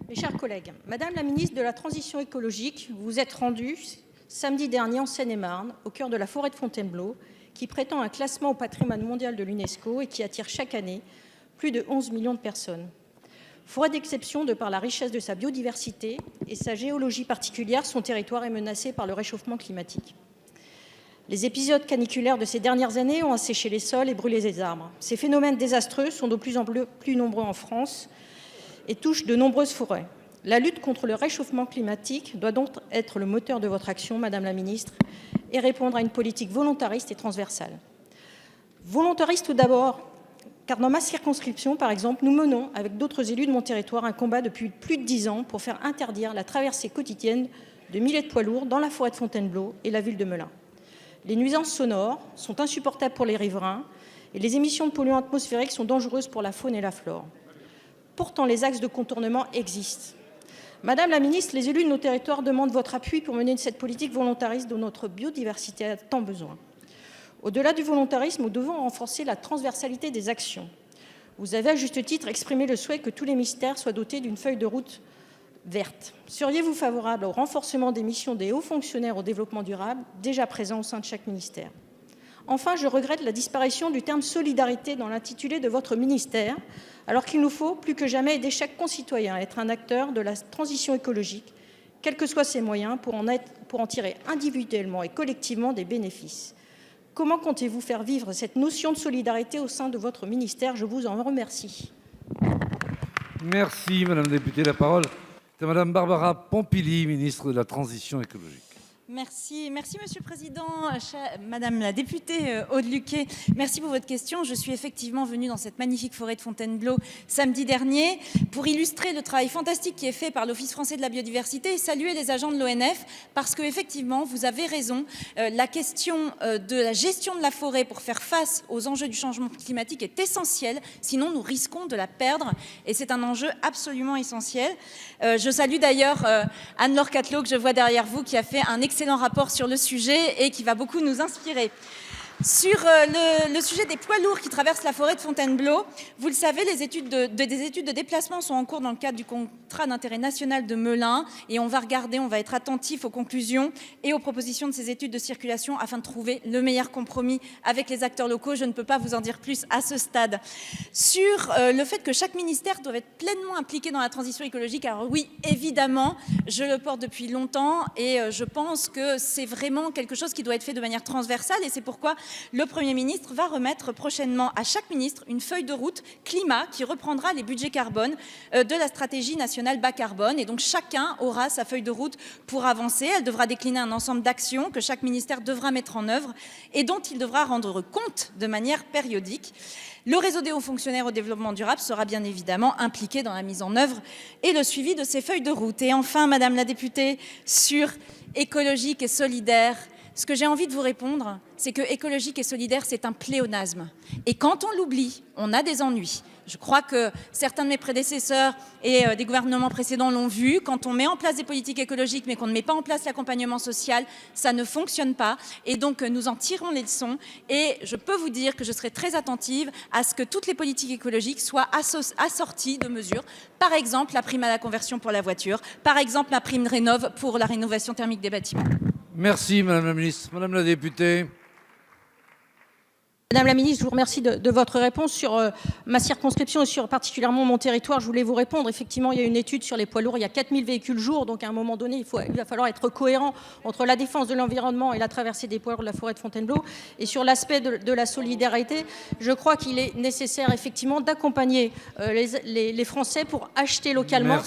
Mes chers collègues, Madame la ministre de la Transition écologique, vous vous êtes rendue samedi dernier en Seine-et-Marne, au cœur de la forêt de Fontainebleau, qui prétend un classement au patrimoine mondial de l'UNESCO et qui attire chaque année plus de 11 millions de personnes. Forêt d'exception de par la richesse de sa biodiversité et sa géologie particulière, son territoire est menacé par le réchauffement climatique. Les épisodes caniculaires de ces dernières années ont asséché les sols et brûlé les arbres. Ces phénomènes désastreux sont de plus en plus nombreux en France et touchent de nombreuses forêts. La lutte contre le réchauffement climatique doit donc être le moteur de votre action, Madame la Ministre, et répondre à une politique volontariste et transversale. Volontariste tout d'abord, car dans ma circonscription, par exemple, nous menons, avec d'autres élus de mon territoire, un combat depuis plus de 10 ans pour faire interdire la traversée quotidienne de milliers de poids lourds dans la forêt de Fontainebleau et la ville de Melun. Les nuisances sonores sont insupportables pour les riverains et les émissions de polluants atmosphériques sont dangereuses pour la faune et la flore. Pourtant, les axes de contournement existent. Madame la ministre, les élus de nos territoires demandent votre appui pour mener cette politique volontariste dont notre biodiversité a tant besoin. Au-delà du volontarisme, nous devons renforcer la transversalité des actions. Vous avez à juste titre exprimé le souhait que tous les ministères soient dotés d'une feuille de route verte. Seriez-vous favorable au renforcement des missions des hauts fonctionnaires au développement durable déjà présents au sein de chaque ministère? Enfin, je regrette la disparition du terme solidarité dans l'intitulé de votre ministère, alors qu'il nous faut plus que jamais aider chaque concitoyen à être un acteur de la transition écologique, quels que soient ses moyens, pour en tirer individuellement et collectivement des bénéfices. Comment comptez-vous faire vivre cette notion de solidarité au sein de votre ministère? Je vous en remercie. Merci, Madame la députée. La parole est à Madame Barbara Pompili, ministre de la Transition écologique. Merci, Monsieur le Président, Madame la députée Aude Luquet, merci pour votre question. Je suis effectivement venue dans cette magnifique forêt de Fontainebleau samedi dernier pour illustrer le travail fantastique qui est fait par l'Office français de la biodiversité et saluer les agents de l'ONF parce que effectivement, vous avez raison, la question de la gestion de la forêt pour faire face aux enjeux du changement climatique est essentielle, sinon nous risquons de la perdre et c'est un enjeu absolument essentiel. Je salue d'ailleurs Anne-Laure Catelot que je vois derrière vous qui a fait un excellent rapport sur le sujet et qui va beaucoup nous inspirer. Sur le sujet des poids lourds qui traversent la forêt de Fontainebleau, vous le savez, des études de déplacement sont en cours dans le cadre du contrat d'intérêt national de Melun et on va être attentif aux conclusions et aux propositions de ces études de circulation afin de trouver le meilleur compromis avec les acteurs locaux. Je ne peux pas vous en dire plus à ce stade. Sur le fait que chaque ministère doit être pleinement impliqué dans la transition écologique, alors oui, évidemment, je le porte depuis longtemps et je pense que c'est vraiment quelque chose qui doit être fait de manière transversale et c'est pourquoi le Premier ministre va remettre prochainement à chaque ministre une feuille de route climat qui reprendra les budgets carbone de la stratégie nationale bas carbone. Et donc chacun aura sa feuille de route pour avancer. Elle devra décliner un ensemble d'actions que chaque ministère devra mettre en œuvre et dont il devra rendre compte de manière périodique. Le réseau des hauts fonctionnaires au développement durable sera bien évidemment impliqué dans la mise en œuvre et le suivi de ces feuilles de route. Et enfin, Madame la députée, sur écologique et solidaire, ce que j'ai envie de vous répondre, c'est que écologique et solidaire, c'est un pléonasme. Et quand on l'oublie, on a des ennuis. Je crois que certains de mes prédécesseurs et des gouvernements précédents l'ont vu. Quand on met en place des politiques écologiques, mais qu'on ne met pas en place l'accompagnement social, ça ne fonctionne pas. Et donc, nous en tirons les leçons. Et je peux vous dire que je serai très attentive à ce que toutes les politiques écologiques soient assorties de mesures. Par exemple, la prime à la conversion pour la voiture. Par exemple, la prime Rénov' pour la rénovation thermique des bâtiments. Merci, Madame la ministre. Madame la députée. Madame la ministre, je vous remercie de votre réponse sur ma circonscription et sur particulièrement mon territoire. Je voulais vous répondre. Effectivement, il y a une étude sur les poids lourds. Il y a 4000 véhicules jour. Donc, à un moment donné, il va falloir être cohérent entre la défense de l'environnement et la traversée des poids lourds de la forêt de Fontainebleau. Et sur l'aspect de la solidarité, je crois qu'il est nécessaire effectivement d'accompagner les Français pour acheter localement.